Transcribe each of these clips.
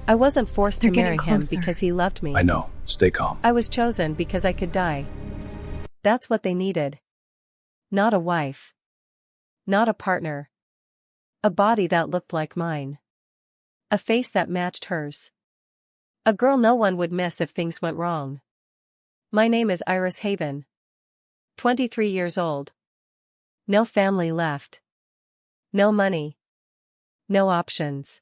I wasn't forced They're to marry getting him closer. because he loved me. I know. Stay calm. I was chosen because I could die. That's what they needed. Not a wife. Not a partner. A body that looked like mine. A face that matched hers. A girl no one would miss if things went wrong. My name is Iris Haven. 23 years old. No family left. No money. No options.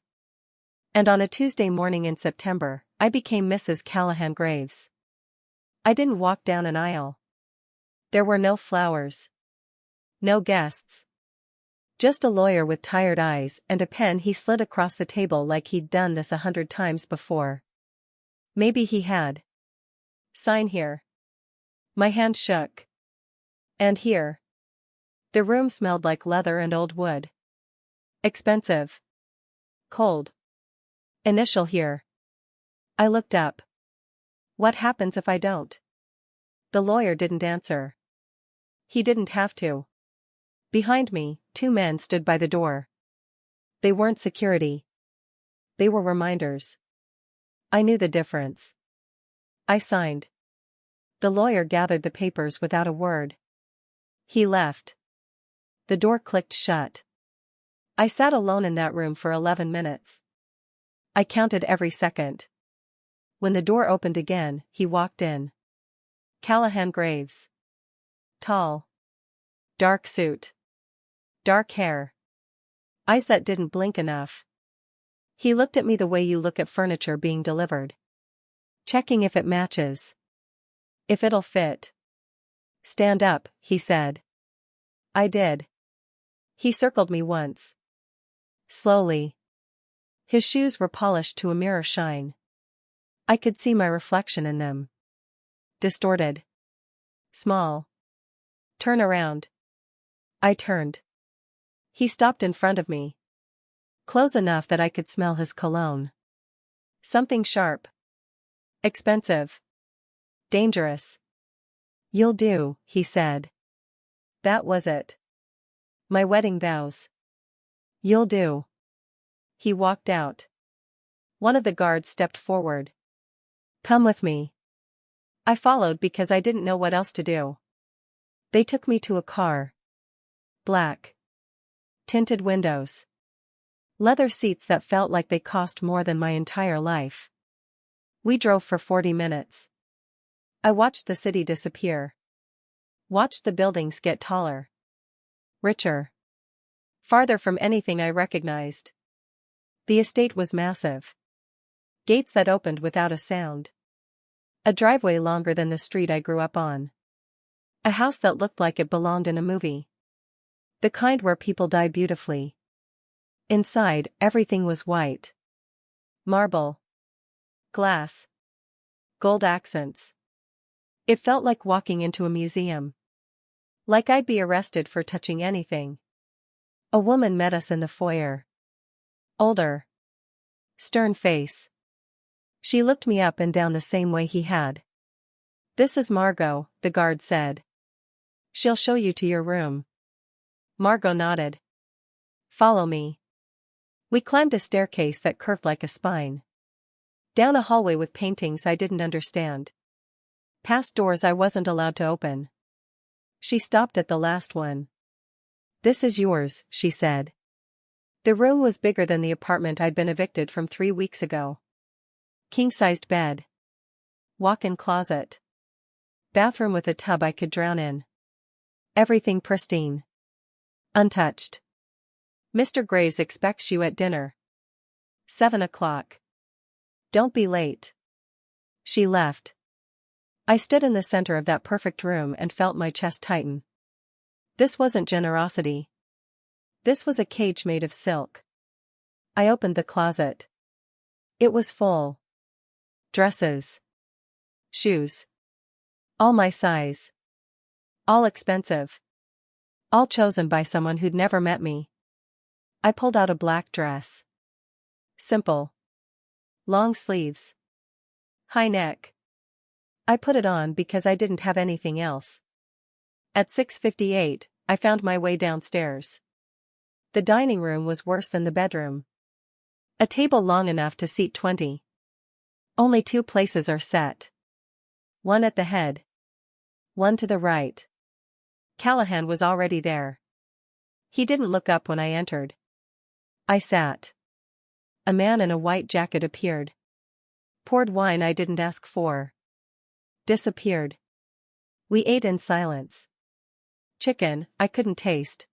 And on a Tuesday morning in September, I became Mrs. Callahan Graves. I didn't walk down an aisle. There were no flowers. No guests. Just a lawyer with tired eyes and a pen he slid across the table like he'd done this 100 times before. Maybe he had. Sign here. My hand shook. And here. The room smelled like leather and old wood. Expensive. Cold. Initial here. I looked up. What happens if I don't? The lawyer didn't answer. He didn't have to. Behind me, 2 men stood by the door. They weren't security. They were reminders. I knew the difference. I signed. The lawyer gathered the papers without a word. He left. The door clicked shut. I sat alone in that room for 11 minutes. I counted every second. When the door opened again, he walked in. Callahan Graves. Tall. Dark suit. Dark hair. Eyes that didn't blink enough. He looked at me the way you look at furniture being delivered. Checking if it matches. If it'll fit. Stand up, he said. I did. He circled me once. Slowly. His shoes were polished to a mirror shine. I could see my reflection in them. Distorted. Small. Turn around. I turned. He stopped in front of me. Close enough that I could smell his cologne. Something sharp. Expensive. Dangerous. You'll do, he said. That was it. My wedding vows. You'll do. He walked out. One of the guards stepped forward. Come with me. I followed because I didn't know what else to do. They took me to a car. Black. Tinted windows. Leather seats that felt like they cost more than my entire life. We drove for 40 minutes. I watched the city disappear. Watched the buildings get taller. Richer. Farther from anything I recognized. The estate was massive. Gates that opened without a sound. A driveway longer than the street I grew up on. A house that looked like it belonged in a movie. The kind where people die beautifully. Inside, everything was white. Marble. Glass. Gold accents. It felt like walking into a museum. Like I'd be arrested for touching anything. A woman met us in the foyer. Older. Stern face. She looked me up and down the same way he had. This is Margot, the guard said. She'll show you to your room. Margot nodded. Follow me. We climbed a staircase that curved like a spine. Down a hallway with paintings I didn't understand. Past doors I wasn't allowed to open. She stopped at the last one. This is yours, she said. The room was bigger than the apartment I'd been evicted from 3 weeks ago. King-sized bed. Walk-in closet. Bathroom with a tub I could drown in. Everything pristine. Untouched. Mr. Graves expects you at dinner. 7 o'clock. Don't be late. She left. I stood in the center of that perfect room and felt my chest tighten. This wasn't generosity. This was a cage made of silk. I opened the closet. It was full. Dresses. Shoes. All my size. All expensive. All chosen by someone who'd never met me. I pulled out a black dress. Simple. Long sleeves. High neck. I put it on because I didn't have anything else. At 6:58, I found my way downstairs. The dining room was worse than the bedroom. A table long enough to seat 20. Only 2 places are set. One at the head. One to the right. Callahan was already there. He didn't look up when I entered. I sat. A man in a white jacket appeared. Poured wine I didn't ask for. Disappeared. We ate in silence. Chicken, I couldn't taste.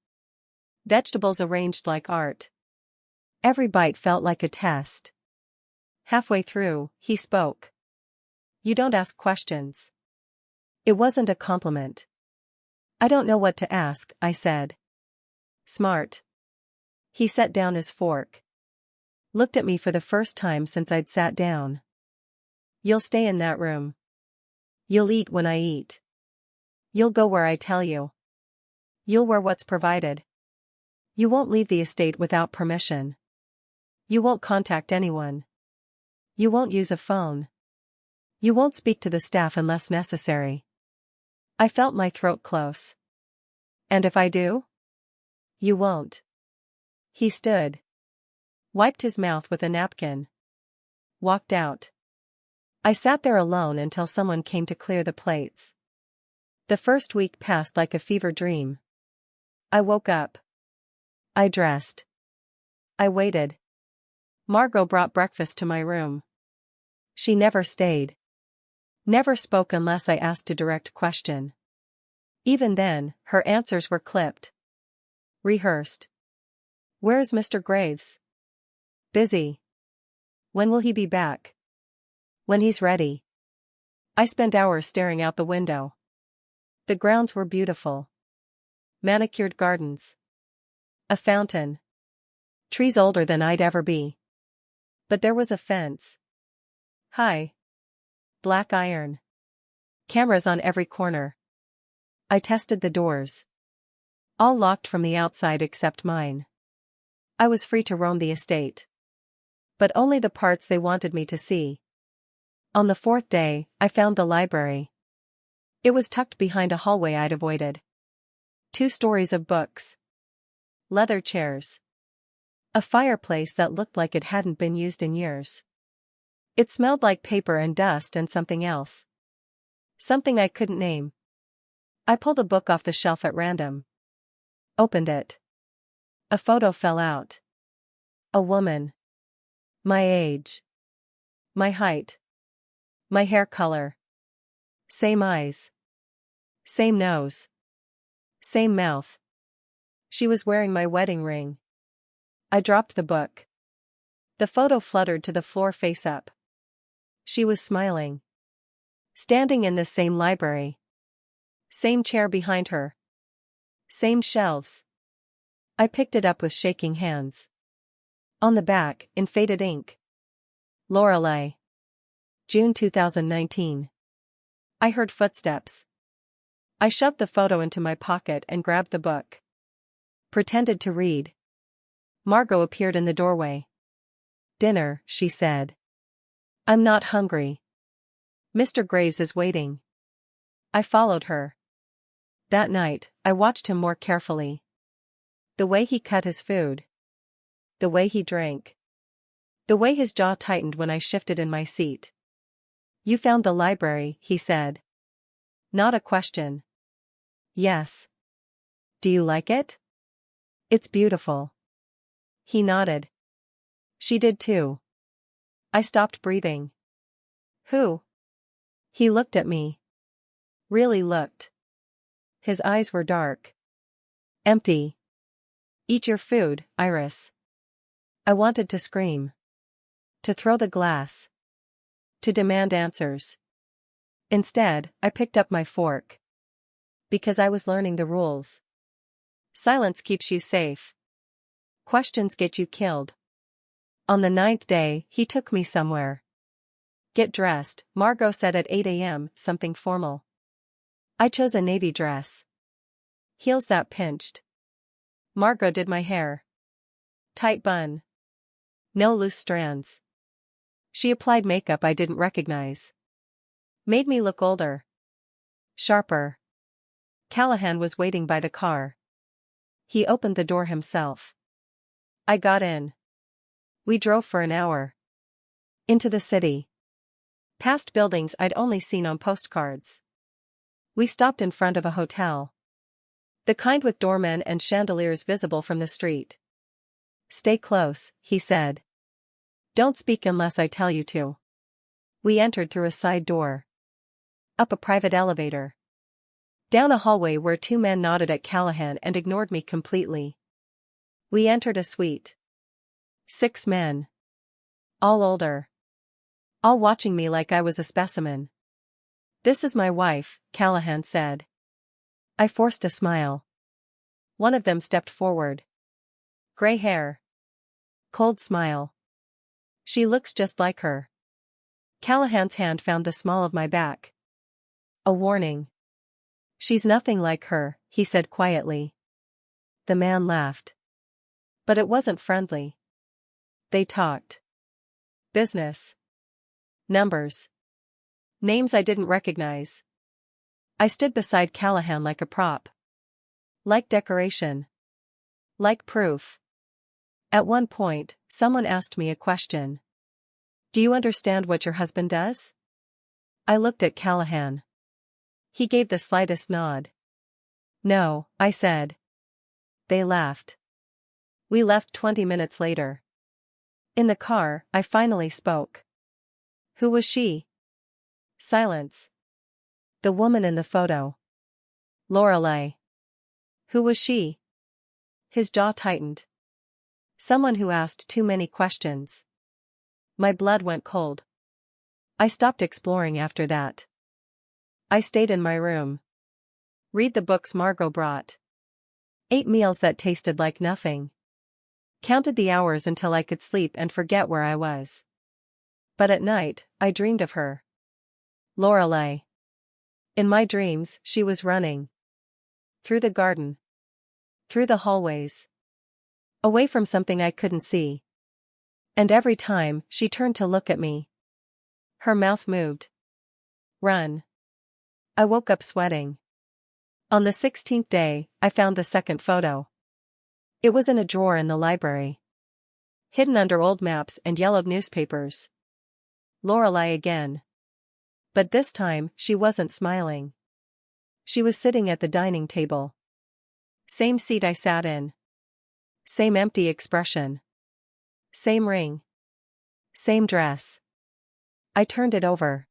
Vegetables arranged like art. Every bite felt like a test. Halfway through, he spoke. You don't ask questions. It wasn't a compliment. I don't know what to ask, I said. Smart. He set down his fork. Looked at me for the first time since I'd sat down. You'll stay in that room. You'll eat when I eat. You'll go where I tell you. You'll wear what's provided. You won't leave the estate without permission. You won't contact anyone. You won't use a phone. You won't speak to the staff unless necessary. I felt my throat close. And if I do? You won't. He stood. Wiped his mouth with a napkin. Walked out. I sat there alone until someone came to clear the plates. The first week passed like a fever dream. I woke up. I dressed. I waited. Margot brought breakfast to my room. She never stayed. Never spoke unless I asked a direct question. Even then, her answers were clipped. Rehearsed. Where's Mr. Graves? Busy. When will he be back? When he's ready. I spent hours staring out the window. The grounds were beautiful. Manicured gardens. A fountain. Trees older than I'd ever be. But there was a fence. High. Black iron. Cameras on every corner. I tested the doors. All locked from the outside except mine. I was free to roam the estate. But only the parts they wanted me to see. On the 4th day, I found the library. It was tucked behind a hallway I'd avoided. 2 stories of books. Leather chairs. A fireplace that looked like it hadn't been used in years. It smelled like paper and dust and something else. Something I couldn't name. I pulled a book off the shelf at random. Opened it. A photo fell out. A woman. My age. My height. My hair color. Same eyes. Same nose. Same mouth. She was wearing my wedding ring. I dropped the book. The photo fluttered to the floor face up. She was smiling. Standing in the same library. Same chair behind her. Same shelves. I picked it up with shaking hands. On the back, in faded ink. Lorelei. June 2019. I heard footsteps. I shoved the photo into my pocket and grabbed the book. Pretended to read. Margot appeared in the doorway. Dinner, she said. I'm not hungry. Mr. Graves is waiting. I followed her. That night, I watched him more carefully. The way he cut his food. The way he drank. The way his jaw tightened when I shifted in my seat. You found the library, he said. Not a question. Yes. Do you like it? It's beautiful. He nodded. She did too. I stopped breathing. Who? He looked at me. Really looked. His eyes were dark. Empty. Eat your food, Iris. I wanted to scream. To throw the glass. To demand answers. Instead, I picked up my fork. Because I was learning the rules. Silence keeps you safe. Questions get you killed. On the 9th day, he took me somewhere. Get dressed, Margot said at 8 a.m., something formal. I chose a navy dress. Heels that pinched. Margot did my hair. Tight bun. No loose strands. She applied makeup I didn't recognize. Made me look older. Sharper. Callahan was waiting by the car. He opened the door himself. I got in. We drove for an hour. Into the city. Past buildings I'd only seen on postcards. We stopped in front of a hotel. The kind with doormen and chandeliers visible from the street. Stay close, he said. Don't speak unless I tell you to. We entered through a side door. Up a private elevator. Down a hallway where two men nodded at Callahan and ignored me completely. We entered a suite. 6 men. All older. All watching me like I was a specimen. This is my wife, Callahan said. I forced a smile. One of them stepped forward. Gray hair. Cold smile. She looks just like her. Callahan's hand found the small of my back. A warning. She's nothing like her, he said quietly. The man laughed. But it wasn't friendly. They talked. Business. Numbers. Names I didn't recognize. I stood beside Callahan like a prop. Like decoration. Like proof. At one point, someone asked me a question. Do you understand what your husband does? I looked at Callahan. He gave the slightest nod. No, I said. They laughed. We left 20 minutes later. In the car, I finally spoke. Who was she? Silence. The woman in the photo. Lorelei. Who was she? His jaw tightened. Someone who asked too many questions. My blood went cold. I stopped exploring after that. I stayed in my room. Read the books Margot brought. Ate meals that tasted like nothing. Counted the hours until I could sleep and forget where I was. But at night, I dreamed of her. Lorelei. In my dreams, she was running. Through the garden. Through the hallways. Away from something I couldn't see. And every time, she turned to look at me. Her mouth moved. Run. I woke up sweating. On the 16th day, I found the second photo. It was in a drawer in the library. Hidden under old maps and yellowed newspapers. Lorelei again. But this time, she wasn't smiling. She was sitting at the dining table. Same seat I sat in. Same empty expression. Same ring. Same dress. I turned it over.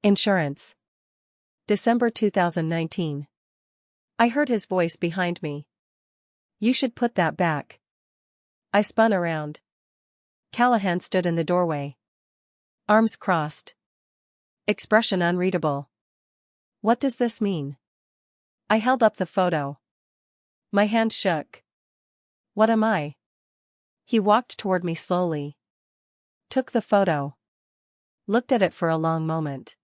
Insurance. December 2019. I heard his voice behind me. You should put that back. I spun around. Callahan stood in the doorway. Arms crossed. Expression unreadable. What does this mean? I held up the photo. My hand shook. What am I? He walked toward me slowly. Took the photo. Looked at it for a long moment.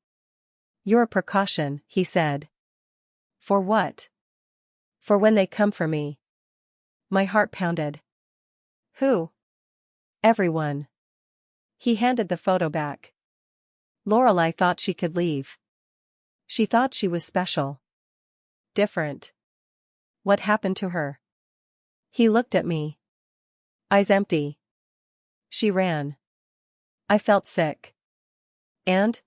You're a precaution, he said. For what? For when they come for me. My heart pounded. Who? Everyone. He handed the photo back. Lorelei thought she could leave. She thought she was special. Different. What happened to her? He looked at me. Eyes empty. She ran. I felt sick. And?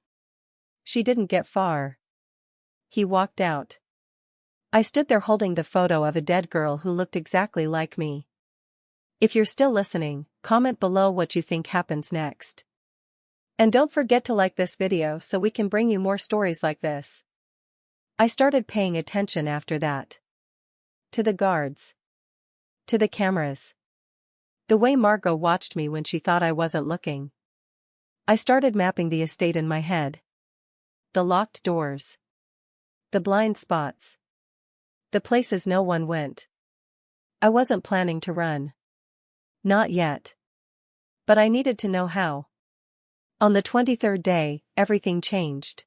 She didn't get far. He walked out. I stood there holding the photo of a dead girl who looked exactly like me. If you're still listening, comment below what you think happens next. And don't forget to like this video so we can bring you more stories like this. I started paying attention after that. To the guards. To the cameras. The way Margot watched me when she thought I wasn't looking. I started mapping the estate in my head. The locked doors. The blind spots. The places no one went. I wasn't planning to run. Not yet. But I needed to know how. On the 23rd day, everything changed.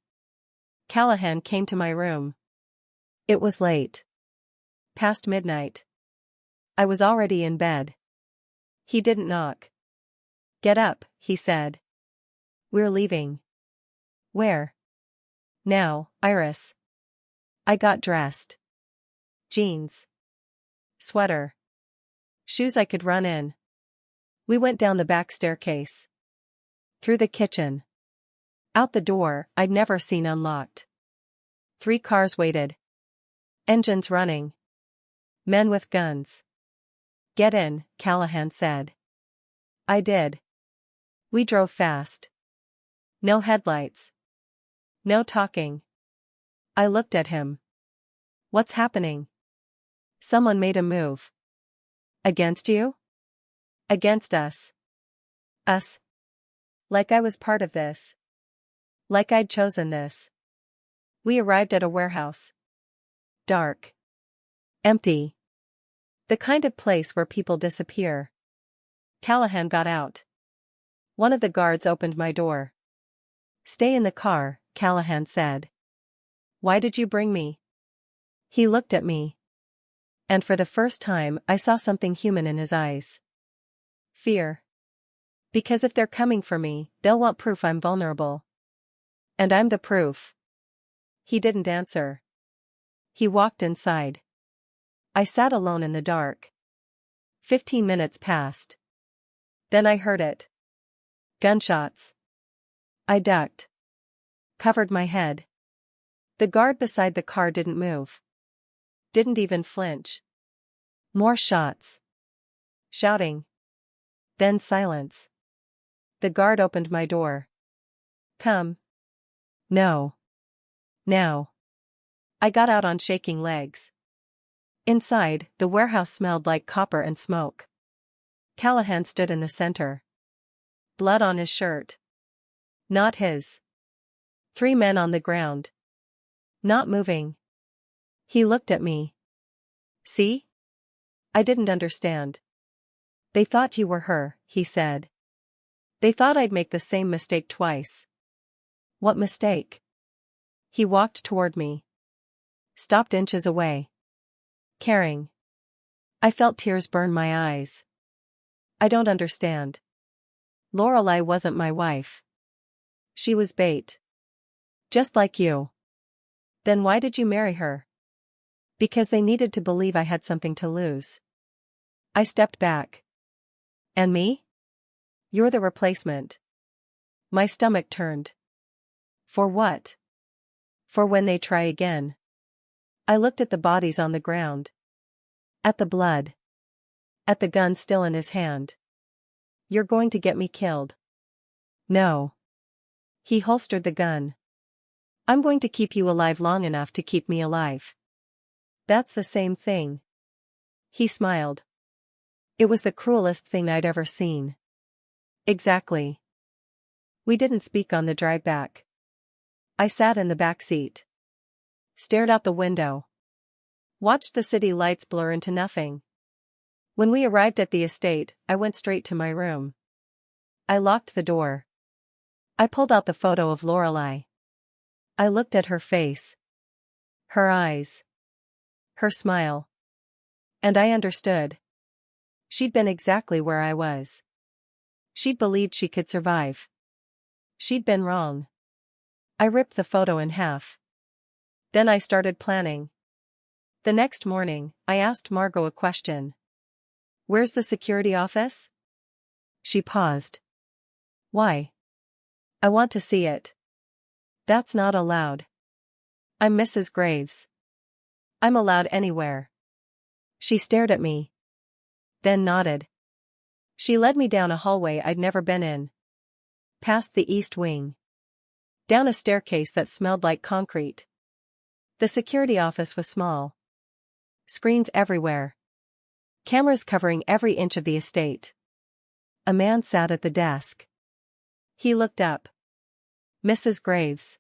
Callahan came to my room. It was late. Past midnight. I was already in bed. He didn't knock. Get up, he said. We're leaving. Where? Now, Iris. I got dressed. Jeans. Sweater. Shoes I could run in. We went down the back staircase. Through the kitchen. Out the door I'd never seen unlocked. 3 cars waited. Engines running. Men with guns. "Get in," Callahan said. I did. We drove fast. No headlights. No talking. I looked at him. "What's happening?" "Someone made a move." "Against you?" "Against us." "Us?" Like I was part of this. Like I'd chosen this. We arrived at a warehouse. Dark. Empty. The kind of place where people disappear. Callahan got out. One of the guards opened my door. "Stay in the car," Callahan said. "Why did you bring me?" He looked at me. And for the first time I saw something human in his eyes. Fear. Because if they're coming for me, they'll want proof I'm vulnerable. And I'm the proof. He didn't answer. He walked inside. I sat alone in the dark. 15 minutes passed. Then I heard it. Gunshots. I ducked. Covered my head. The guard beside the car didn't move. Didn't even flinch. More shots. Shouting. Then silence. The guard opened my door. "Come." "No." "Now." I got out on shaking legs. Inside, the warehouse smelled like copper and smoke. Callahan stood in the center. Blood on his shirt. Not his. 3 men on the ground. Not moving. He looked at me. "See?" I didn't understand. "They thought you were her," he said. "They thought I'd make the same mistake twice." "What mistake?" He walked toward me. Stopped inches away. "Caring." I felt tears burn my eyes. "I don't understand. Lorelei wasn't my wife. She was bait. Just like you." "Then why did you marry her?" "Because they needed to believe I had something to lose." I stepped back. "And me?" "You're the replacement." My stomach turned. "For what?" "For when they try again." I looked at the bodies on the ground. At the blood. At the gun still in his hand. "You're going to get me killed." "No." He holstered the gun. "I'm going to keep you alive long enough to keep me alive." "That's the same thing." He smiled. It was the cruelest thing I'd ever seen. "Exactly." We didn't speak on the drive back. I sat in the back seat. Stared out the window. Watched the city lights blur into nothing. When we arrived at the estate, I went straight to my room. I locked the door. I pulled out the photo of Lorelei. I looked at her face. Her eyes. Her smile. And I understood. She'd been exactly where I was. She'd believed she could survive. She'd been wrong. I ripped the photo in half. Then I started planning. The next morning, I asked Margot a question. "Where's the security office?" She paused. "Why?" "I want to see it." "That's not allowed." "I'm Mrs. Graves." "I'm allowed anywhere." She stared at me. Then nodded. She led me down a hallway I'd never been in. Past the east wing. Down a staircase that smelled like concrete. The security office was small. Screens everywhere. Cameras covering every inch of the estate. A man sat at the desk. He looked up. "Mrs. Graves.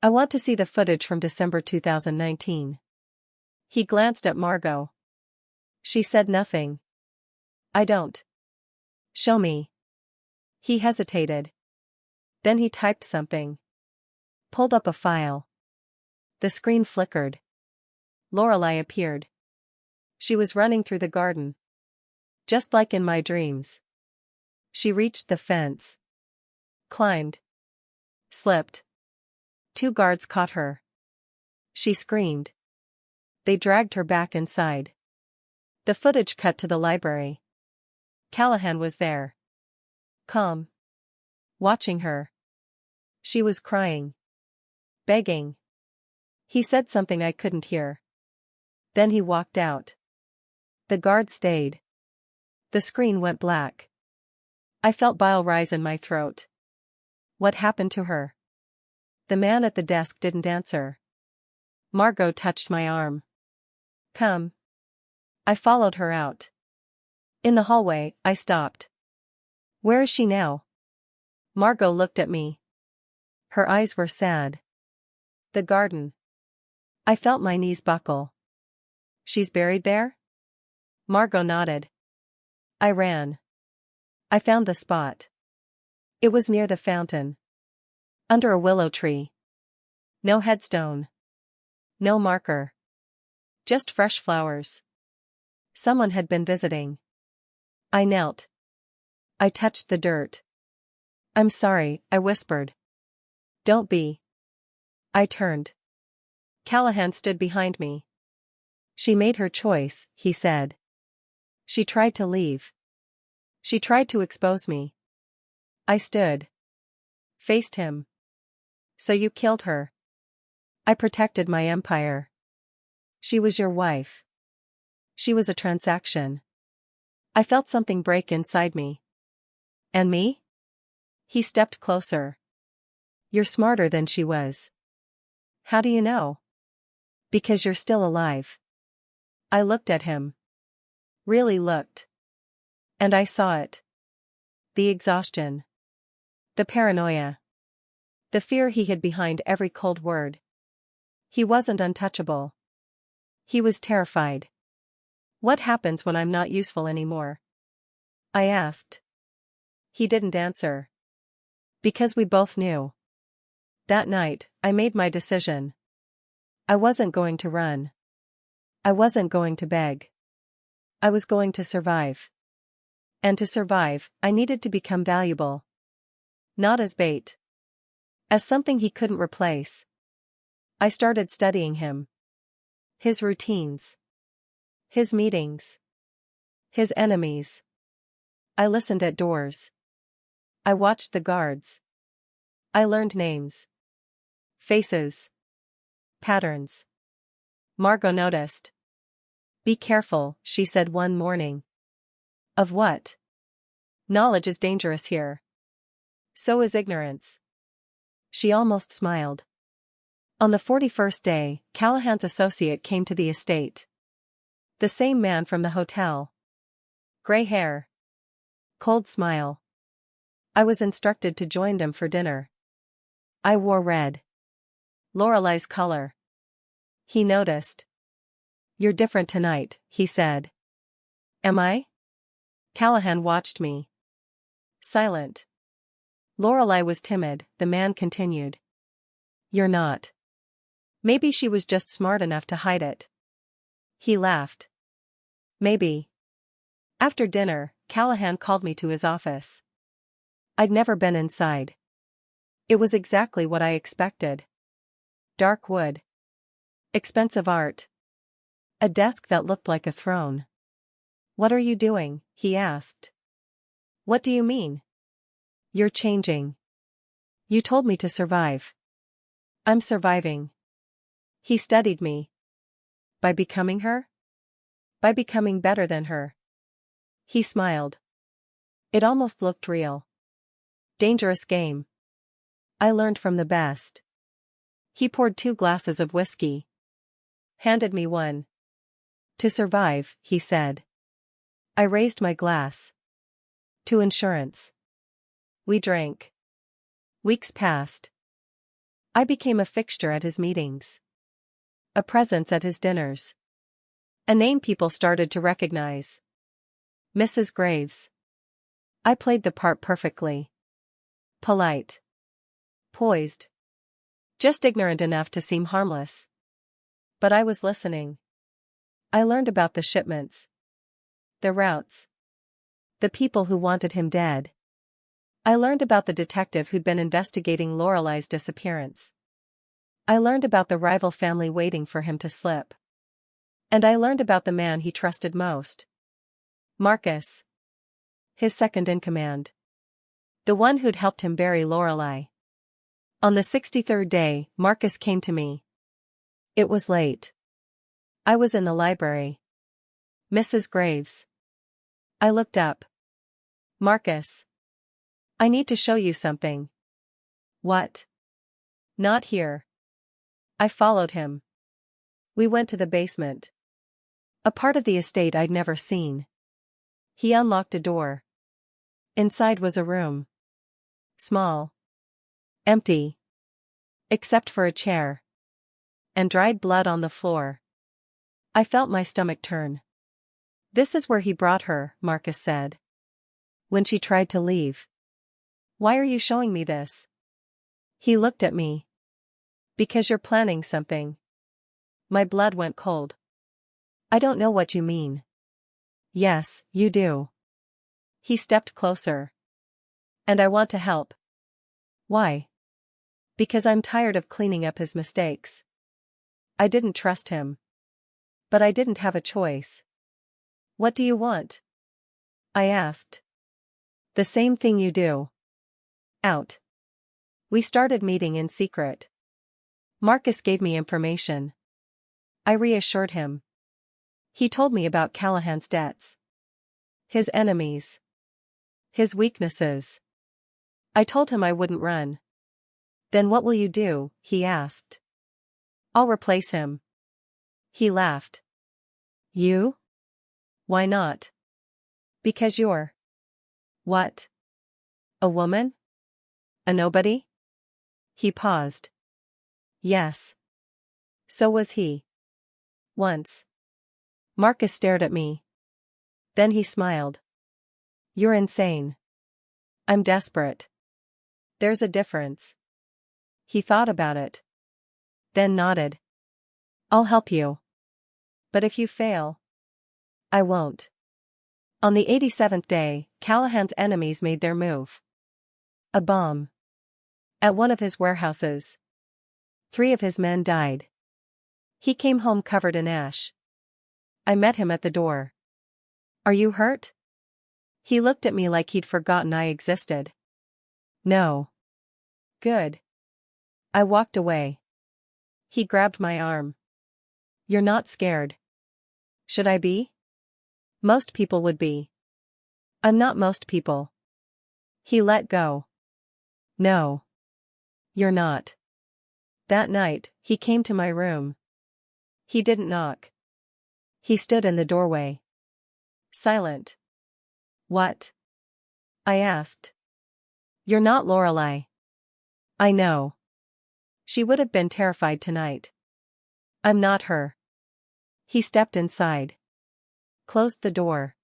I want to see the footage from December 2019. He glanced at Margot. She said nothing. "I don't." "Show me." He hesitated. Then he typed something. Pulled up a file. The screen flickered. Lorelei appeared. She was running through the garden. Just like in my dreams. She reached the fence. Climbed. Slipped. 2 guards caught her. She screamed. They dragged her back inside. The footage cut to the library. Callahan was there. Calm. Watching her. She was crying. Begging. He said something I couldn't hear. Then he walked out. The guard stayed. The screen went black. I felt bile rise in my throat. What happened to her? The man at the desk didn't answer. Margot touched my arm. Come. I followed her out. In the hallway, I stopped. Where is she now? Margot looked at me. Her eyes were sad. The garden. I felt my knees buckle. She's buried there? Margot nodded. I ran. I found the spot. It was near the fountain. Under a willow tree. No headstone. No marker. Just fresh flowers. Someone had been visiting. I knelt. I touched the dirt. I'm sorry, I whispered. Don't be. I turned. Callahan stood behind me. She made her choice, he said. She tried to leave. She tried to expose me. I stood. Faced him. So you killed her. I protected my empire. She was your wife. She was a transaction. I felt something break inside me. And me? He stepped closer. You're smarter than she was. How do you know? Because you're still alive. I looked at him. Really looked. And I saw it. The exhaustion. The paranoia. The fear he hid behind every cold word. He wasn't untouchable. He was terrified. What happens when I'm not useful anymore? I asked. He didn't answer. Because we both knew. That night, I made my decision. I wasn't going to run. I wasn't going to beg. I was going to survive. And to survive, I needed to become valuable. Not as bait. As something he couldn't replace. I started studying him. His routines. His meetings. His enemies. I listened at doors. I watched the guards. I learned names. Faces. Patterns. Margot noticed. Be careful, she said one morning. Of what? Knowledge is dangerous here. So is ignorance. She almost smiled. On the 41st day, Callahan's associate came to the estate. The same man from the hotel. Gray hair. Cold smile. I was instructed to join them for dinner. I wore red. Lorelei's color. He noticed. You're different tonight, he said. Am I? Callahan watched me. Silent. Lorelei was timid, the man continued. You're not. Maybe she was just smart enough to hide it. He laughed. Maybe. After dinner, Callahan called me to his office. I'd never been inside. It was exactly what I expected. Dark wood. Expensive art. A desk that looked like a throne. What are you doing? He asked. What do you mean? You're changing. You told me to survive. I'm surviving. He studied me. By becoming her? By becoming better than her. He smiled. It almost looked real. Dangerous game. I learned from the best. He poured 2 glasses of whiskey. Handed me one. To survive, he said. I raised my glass. To insurance. We drank. Weeks passed. I became a fixture at his meetings. A presence at his dinners. A name people started to recognize. Mrs. Graves. I played the part perfectly. Polite. Poised. Just ignorant enough to seem harmless. But I was listening. I learned about the shipments. The routes. The people who wanted him dead. I learned about the detective who'd been investigating Lorelei's disappearance. I learned about the rival family waiting for him to slip. And I learned about the man he trusted most. Marcus. His second in command. The one who'd helped him bury Lorelei. On the 63rd day, Marcus came to me. It was late. I was in the library. Mrs. Graves. I looked up. Marcus. I need to show you something. What? Not here. I followed him. We went to the basement. A part of the estate I'd never seen. He unlocked a door. Inside was a room. Small. Empty. Except for a chair. And dried blood on the floor. I felt my stomach turn. This is where he brought her, Marcus said. When she tried to leave. Why are you showing me this? He looked at me. Because you're planning something. My blood went cold. I don't know what you mean. Yes, you do. He stepped closer. And I want to help. Why? Because I'm tired of cleaning up his mistakes. I didn't trust him. But I didn't have a choice. What do you want? I asked. The same thing you do. Out. We started meeting in secret. Marcus gave me information. I reassured him. He told me about Callahan's debts. His enemies. His weaknesses. I told him I wouldn't run. Then what will you do? He asked. I'll replace him. He laughed. You? Why not? Because you're. What? A woman? A nobody? He paused. Yes. So was he. Once. Marcus stared at me. Then he smiled. You're insane. I'm desperate. There's a difference. He thought about it. Then nodded. I'll help you. But if you fail. I won't. On the 87th day, Callahan's enemies made their move. A bomb. At one of his warehouses. 3 of his men died. He came home covered in ash. I met him at the door. Are you hurt? He looked at me like he'd forgotten I existed. No. Good. I walked away. He grabbed my arm. You're not scared. Should I be? Most people would be. I'm not most people. He let go. No. You're not. That night, he came to my room. He didn't knock. He stood in the doorway. Silent. What? I asked. You're not Lorelei. I know. She would have been terrified tonight. I'm not her. He stepped inside. Closed the door.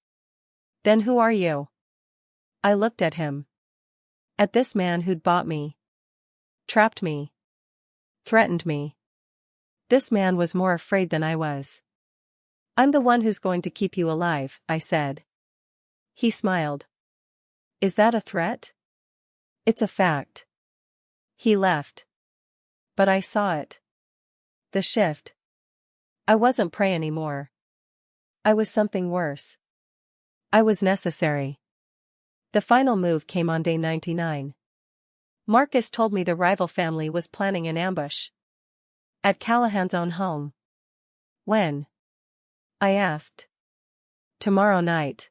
Then who are you? I looked at him. At this man who'd bought me. Trapped me. Threatened me. This man was more afraid than I was. I'm the one who's going to keep you alive, I said. He smiled. Is that a threat? It's a fact. He left. But I saw it. The shift. I wasn't prey anymore. I was something worse. I was necessary. The final move came on day 99. Marcus told me the rival family was planning an ambush. At Callahan's own home. When? I asked. Tomorrow night.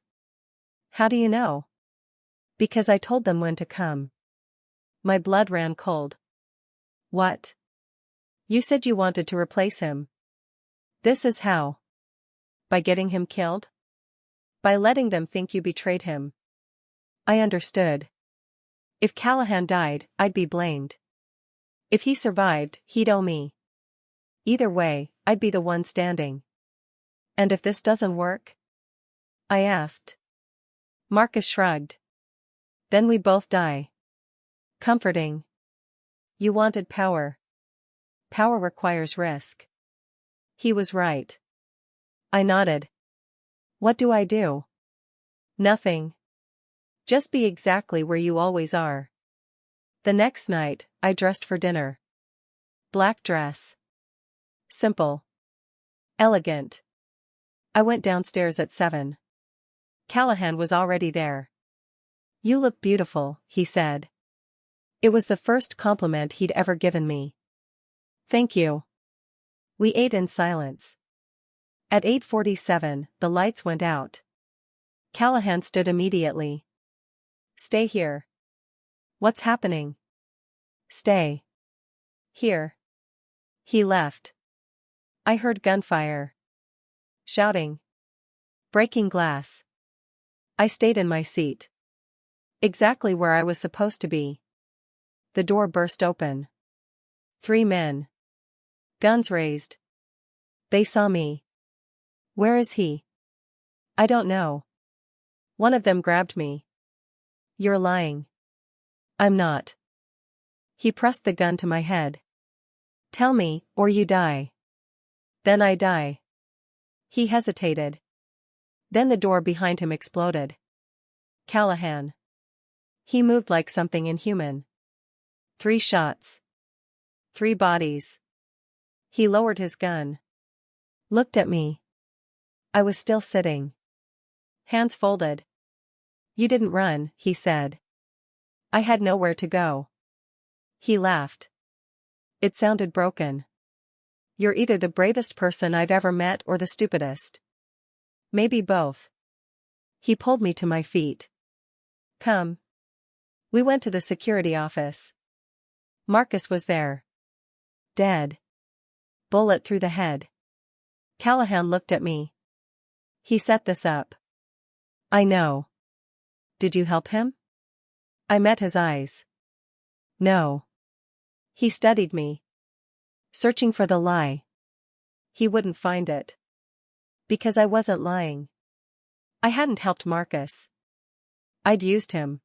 How do you know? Because I told them when to come. My blood ran cold. What? You said you wanted to replace him. This is how. By getting him killed? By letting them think you betrayed him. I understood. If Callahan died, I'd be blamed. If he survived, he'd owe me. Either way, I'd be the one standing. And if this doesn't work? I asked. Marcus shrugged. Then we both die. Comforting. You wanted power. Power requires risk. He was right. I nodded. What do I do? Nothing. Just be exactly where you always are. The next night, I dressed for dinner. Black dress. Simple. Elegant. I went downstairs at 7. Callahan was already there. You look beautiful, he said. It was the first compliment he'd ever given me. Thank you. We ate in silence. At 8:47, the lights went out. Callahan stood immediately. Stay here. What's happening? Stay. Here. He left. I heard gunfire. Shouting. Breaking glass. I stayed in my seat. Exactly where I was supposed to be. The door burst open. 3 men. Guns raised. They saw me. Where is he? I don't know. One of them grabbed me. You're lying. I'm not. He pressed the gun to my head. Tell me, or you die. Then I die. He hesitated. Then the door behind him exploded. Callahan. He moved like something inhuman. 3 shots. 3 bodies. He lowered his gun. Looked at me. I was still sitting. Hands folded. You didn't run, he said. I had nowhere to go. He laughed. It sounded broken. You're either the bravest person I've ever met or the stupidest. Maybe both. He pulled me to my feet. Come. We went to the security office. Marcus was there. Dead. Bullet through the head. Callahan looked at me. He set this up. I know. Did you help him? I met his eyes. No. He studied me. Searching for the lie. He wouldn't find it. Because I wasn't lying. I hadn't helped Marcus. I'd used him.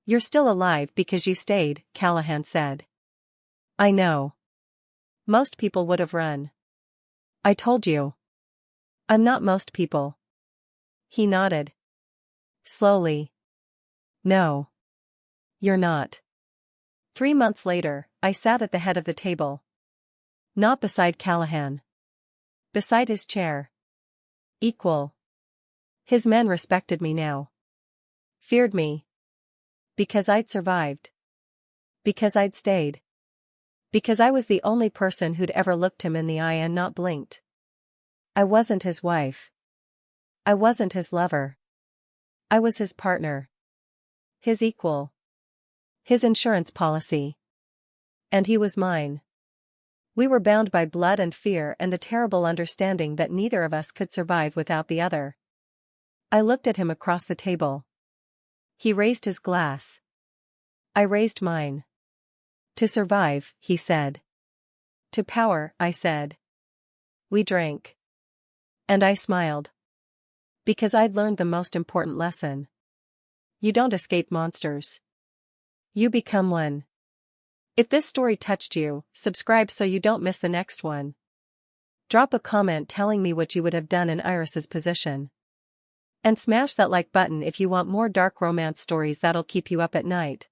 You're still alive because you stayed, Callahan said. I know. Most people would have run. I told you. I'm not most people. He nodded. Slowly. No. You're not. 3 months later, I sat at the head of the table. Not beside Callahan. Beside his chair. Equal. His men respected me now. Feared me. Because I'd survived. Because I'd stayed. Because I was the only person who'd ever looked him in the eye and not blinked. I wasn't his wife. I wasn't his lover. I was his partner. His equal. His insurance policy. And he was mine. We were bound by blood and fear and the terrible understanding that neither of us could survive without the other. I looked at him across the table. He raised his glass. I raised mine. To survive, he said. To power, I said. We drank. And I smiled. Because I'd learned the most important lesson. You don't escape monsters. You become one. If this story touched you, subscribe so you don't miss the next one. Drop a comment telling me what you would have done in Iris's position. And smash that like button if you want more dark romance stories that'll keep you up at night.